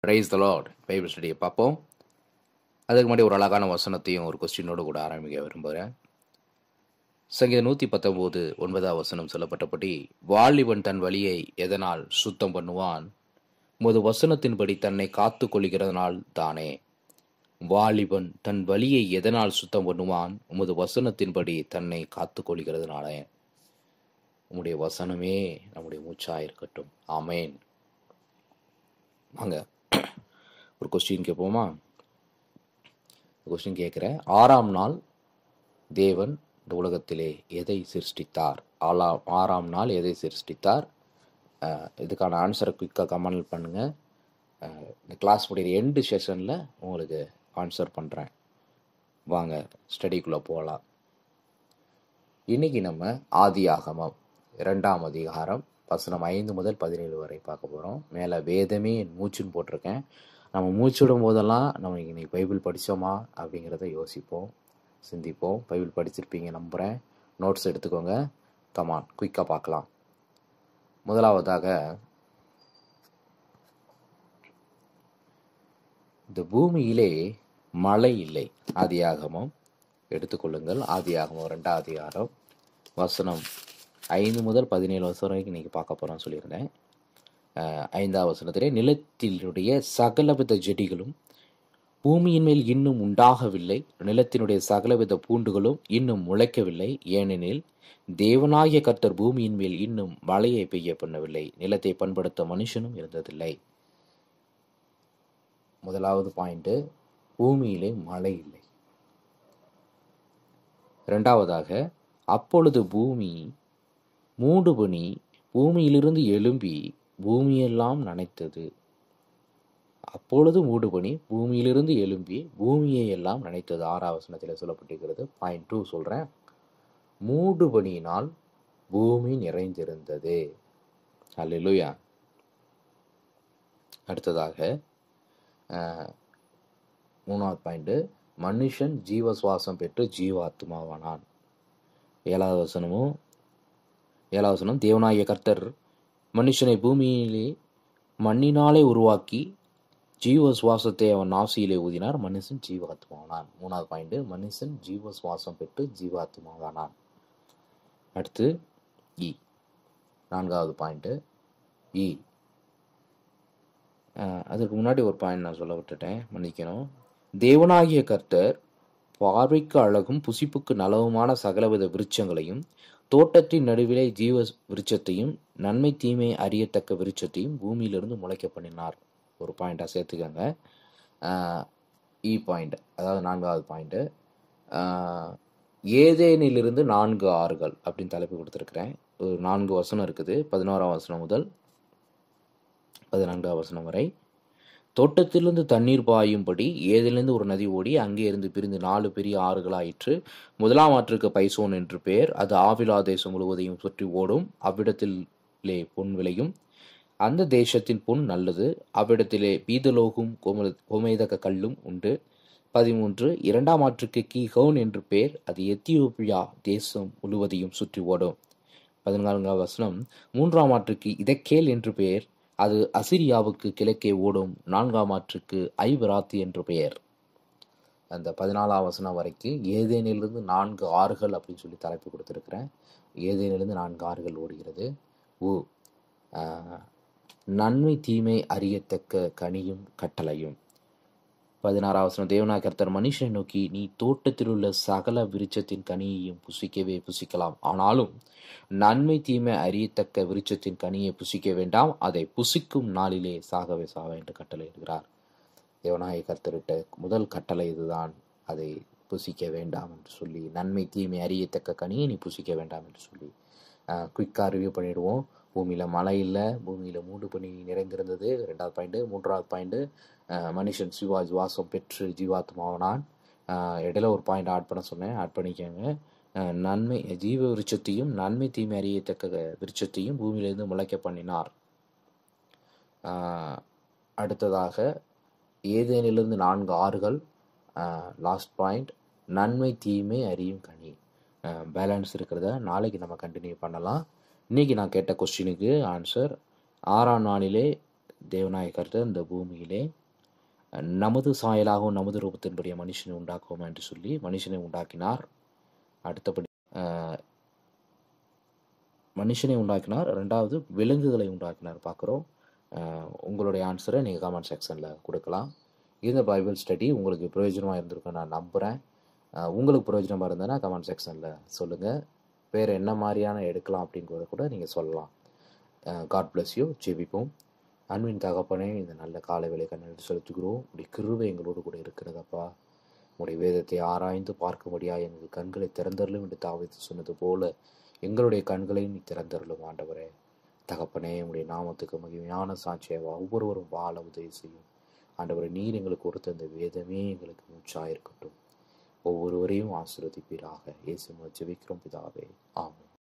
Praise the Lord. Bible ஸ்டடியை பார்ப்போம். அதுக்கு முன்னாடி ஒரு அழகான வசனத்தையும் ஒரு கொஸ்டினோடு கூட ஆரம்பிக்க விரும்புகிறேன். சங்கீதம் 119 9ஆம் வசனம் சொல்லப்பட்டபடி, வாலிபன் தன் வழியை எதனால் சுத்தம் பண்ணுவான்? உமது வசனத்தின்படி தன்னை காத்து கொள்கிறதனால் தானே. வாலிபன் தன் வழியை எதனால் சுத்தம் பண்ணுவான்? உமது வசனத்தின்படி தன்னை காத்து கொள்கிறதுனாலே. உம்முடைய வசனமே நம்முடைய மூச்சாக இருக்கட்டும். ஆமேன். வாங்க ஒரு கொஸ்டின் கேட்போமா? கொஸ்டின் கேட்குறேன். 6ஆம் நாள் தேவன் இந்த உலகத்திலே எதை சிருஷ்டித்தார்? 6ஆம் நாள் எதை சிருஷ்டித்தார்? இதுக்கான ஆன்சரை குயிக்காக கமெண்ட் பண்ணுங்கள். இந்த கிளாஸ் முடிகிற எண்டு செஷனில் உங்களுக்கு ஆன்சர் பண்ணுறேன். வாங்க ஸ்டடிக்குள்ளே போகலாம். இன்றைக்கி நம்ம ஆதியாகமம் 2ஆம் அதிகாரம் வசனம் 5 முதல் 17 வரை பார்க்க போகிறோம். மேலே வேதமே என் மூச்சுன்னு போட்டிருக்கேன். நம்ம மூச்சுடும் போதெல்லாம் நம்ம இன்னைக்கு பைபிள் படித்தோமா அப்படிங்கிறத யோசிப்போம், சிந்திப்போம். பைபிள் படிச்சிருப்பீங்க நம்புகிறேன். நோட்ஸ் எடுத்துக்கோங்க. கமான், குயிக்காக பார்க்கலாம். முதலாவதாக, இந்த பூமியிலே மழை இல்லை. ஆதியாகமம் எடுத்துக்கொள்ளுங்கள். ஆதியாகமம் 2ஆம் அதிகாரம் வசனம் 5 முதல் 17 வசனம் வரைக்கும் இன்றைக்கி பார்க்க போகிறோம் சொல்லியிருந்தேன். 5ஆம் வசனத்திலே, நிலத்தினுடைய சகலவித செடிகளும் பூமியின் மேல் இன்னும் உண்டாகவில்லை, நிலத்தினுடைய சகலவித பூண்டுகளும் இன்னும் முளைக்கவில்லை, ஏனெனில் தேவனாகிய கர்த்தர் பூமியின் மேல் இன்னும் மழையை பெய்ய பண்ணவில்லை, நிலத்தை பண்படுத்த மனுஷனும் இருந்ததில்லை. முதலாவது பாயிண்ட், பூமியிலே மழை இல்லை. இரண்டாவதாக, அப்பொழுது பூமி மூடுபனி பூமியிலிருந்து எழும்பி பூமியெல்லாம் நனைத்தது. அப்பொழுது மூடுபனி பூமியிலிருந்து எழும்பி பூமியை எல்லாம் நனைத்தது. 6ஆம் வசனத்தில் சொல்லப்பட்டிருக்கிறது. பாயிண்ட் 2 சொல்கிறேன். மூடுபனியினால் பூமி நிறைந்திருந்தது. அல்லேலூயா. அடுத்ததாக 3ஆவது பாயிண்ட், மனுஷன் ஜீவ சுவாசம் பெற்று ஜீவாத்மாவானான். 7ஆவது வசனம், தேவனாகிய கர்த்தர் மனுஷனை பூமியிலே மண்ணினாலே உருவாக்கி ஜீவ சுவாசத்தை அவன் நாசியிலே ஊதினார், மனுஷன் ஜீவாத்மாவானான். 3ஆவது பாயிண்ட், மனுஷன் ஜீவ சுவாசம் பெற்று ஜீவாத்மாவானான். அடுத்து 4ஆவது பாயிண்ட், அதுக்கு முன்னாடி ஒரு பாயிண்ட் நான் சொல்ல விட்டுட்டேன், மன்னிக்கணும். தேவனாகிய கர்த்தர் பார்வைக்கு அழகும் புசிப்புக்கு நலவுமான சகலவித விருட்சங்களையும் தோட்டத்தின் நடுவிலே ஜீவ விருட்சத்தையும் நன்மை தீமை அறியத்தக்க விருட்சத்தையும் பூமியிலிருந்து முளைக்க பண்ணினார். ஒரு பாயிண்டாக சேர்த்துக்கங்க. பாயிண்ட், அதாவது 4ஆவது பாயிண்ட், ஏதேனிலிருந்து 4 ஆறுகள் அப்படின்னு தலைப்பு கொடுத்துருக்குறேன். ஒரு 4 வசனம் இருக்குது. 11ஆம் வசனம் முதல் 14ஆம் வசனம் வரை. தோட்டத்திலிருந்து தண்ணீர் பாயும்படி ஏதிலிருந்து ஒரு நதி ஓடி அங்கே இருந்து பிரிந்து 4 பெரிய ஆறுகளாயிற்று. முதலாம் ஆற்றுக்கு பைசோன் என்று பெயர். அது ஆவிலா தேசம் முழுவதையும் சுற்றி ஓடும். அவ்விடத்திலே பொன் விளையும். அந்த தேசத்தின் பொன் நல்லது. அவ்விடத்திலே பீதலோகும் கோமேதக கல்லும் உண்டு. 13, இரண்டாம் ஆற்றுக்கு கீஹோன் என்று பெயர். அது எத்தியோப்பியா தேசம் முழுவதையும் சுற்றி ஓடும். 14ஆம் வசனம், மூன்றாம் ஆற்றுக்கு இதக்கேல் என்று பெயர். அது அசிரியாவுக்கு கிழக்கே ஓடும். 4ஆம் ஆற்றுக்கு ஐபிராத்தி என்று பெயர். அந்த 14ஆம் வசனம் வரைக்கும் ஏதேனிலிருந்து 4 ஆறுகள் அப்படின்னு சொல்லி தலைப்பு கொடுத்துருக்குறேன். ஏதேனிலிருந்து 4 ஆறுகள் ஓடுகிறது. நன்மை தீமை அறியத்தக்க கனியும் கட்டளையும். 16ஆம் வசனம், தேவனாகிய கர்த்தர் மனுஷனை நோக்கி, நீ தோட்டத்தில் உள்ள சகல விருட்சத்தின் கனியையும் புசிக்கவே புசிக்கலாம், ஆனாலும் நன்மை தீமை அறியத்தக்க விருட்சத்தின் கனியை புசிக்க வேண்டாம், அதை புசிக்கும் நாளிலே சாகவே சாவ என்று கட்டளை இடுகிறார். தேவனாகிய கர்த்தரிட்ட முதல் கட்டளை இதுதான், அதை புசிக்க வேண்டாம் என்று சொல்லி, நன்மை தீமை அறியத்தக்க கனியை நீ புசிக்க வேண்டாம் என்று சொல்லி. குயிக்காக ரிவ்யூ பண்ணிடுவோம். பூமியில் மழை இல்லை, பூமியில் மூடு பனி நிறைந்திருந்தது. 2ஆவது பாயிண்ட். 3ஆவது பாயிண்ட், மனுஷன் சுவாசம் பெற்று ஜீவாத்மாவானான். இடையில ஒரு பாயிண்ட் ஆட் பண்ண சொன்னேன், ஆட் பண்ணிக்கோங்க. நன்மை ஜீவ விருட்சத்தையும் நன்மை தீமை அறியத்தக்க விருட்சத்தையும் பூமியிலிருந்து முளைக்க பண்ணினார். அடுத்ததாக ஏதேனிலிருந்து 4 ஆறுகள். லாஸ்ட் பாயிண்ட், நன்மை தீமை அறியும் கனி. பேலன்ஸ் இருக்கிறத நாளைக்கு நம்ம கண்டினியூ பண்ணலாம். இன்றைக்கி நான் கேட்ட கொஸ்டினுக்கு ஆன்சர், 6ஆம் நாளிலே தேவனாய கர்த்தர் இந்த பூமியிலே நமது சாயலாகவும் நமது ரூபத்தின்படியே மனுஷனை உண்டாக்குவோம் என்று சொல்லி மனுஷனை உண்டாக்கினார். அடுத்தபடி மனுஷனை உண்டாக்கினார், ரெண்டாவது விலங்குகளை உண்டாக்கினார் பார்க்குறோம். உங்களுடைய ஆன்சரை நீங்கள் கமெண்ட் செக்ஷனில் கொடுக்கலாம். இந்த பைபிள் ஸ்டடி உங்களுக்கு பிரயோஜனமாக இருந்திருக்கும் நான் நம்புகிறேன். உங்களுக்கு பிரயோஜனமாக இருந்ததுன்னா கமெண்ட் செக்ஷனில் சொல்லுங்கள். வேறு என்ன மாதிரியான எடுக்கலாம் அப்படிங்கிறத கூட நீங்கள் சொல்லலாம். God bless you. ஜெபிப்போம். அன்பின் தகப்பனே, இந்த நல்ல காலை வேலை கண்ணெடுத்து செலுத்துகிறோம். உடைய கிருபை எங்களோடு கூட இருக்கிறதப்பா. உடைய வேதத்தை ஆராய்ந்து பார்க்கும்படியாக எங்கள் கண்களை திறந்தருளும் என்று தாவீது சொன்னது போல எங்களுடைய கண்களையும் நீ திறந்தருளும் ஆண்டவரே. தகப்பனே, உடைய நாமத்துக்கு மகிமையான சாட்சியாக ஒவ்வொருவரும் வாழ உதவி செய்யும் ஆண்டவரே. நீர் எங்களுக்கு கொடுத்த இந்த வேதமே எங்களுக்கு மூச்சாயிருக்கட்டும். ஒவ்வொருவரையும் ஆசீர்வதிப்பீராக. இயேசு மூலம் ஜெபிக்கிறோம் பிதாவே. ஆமென்.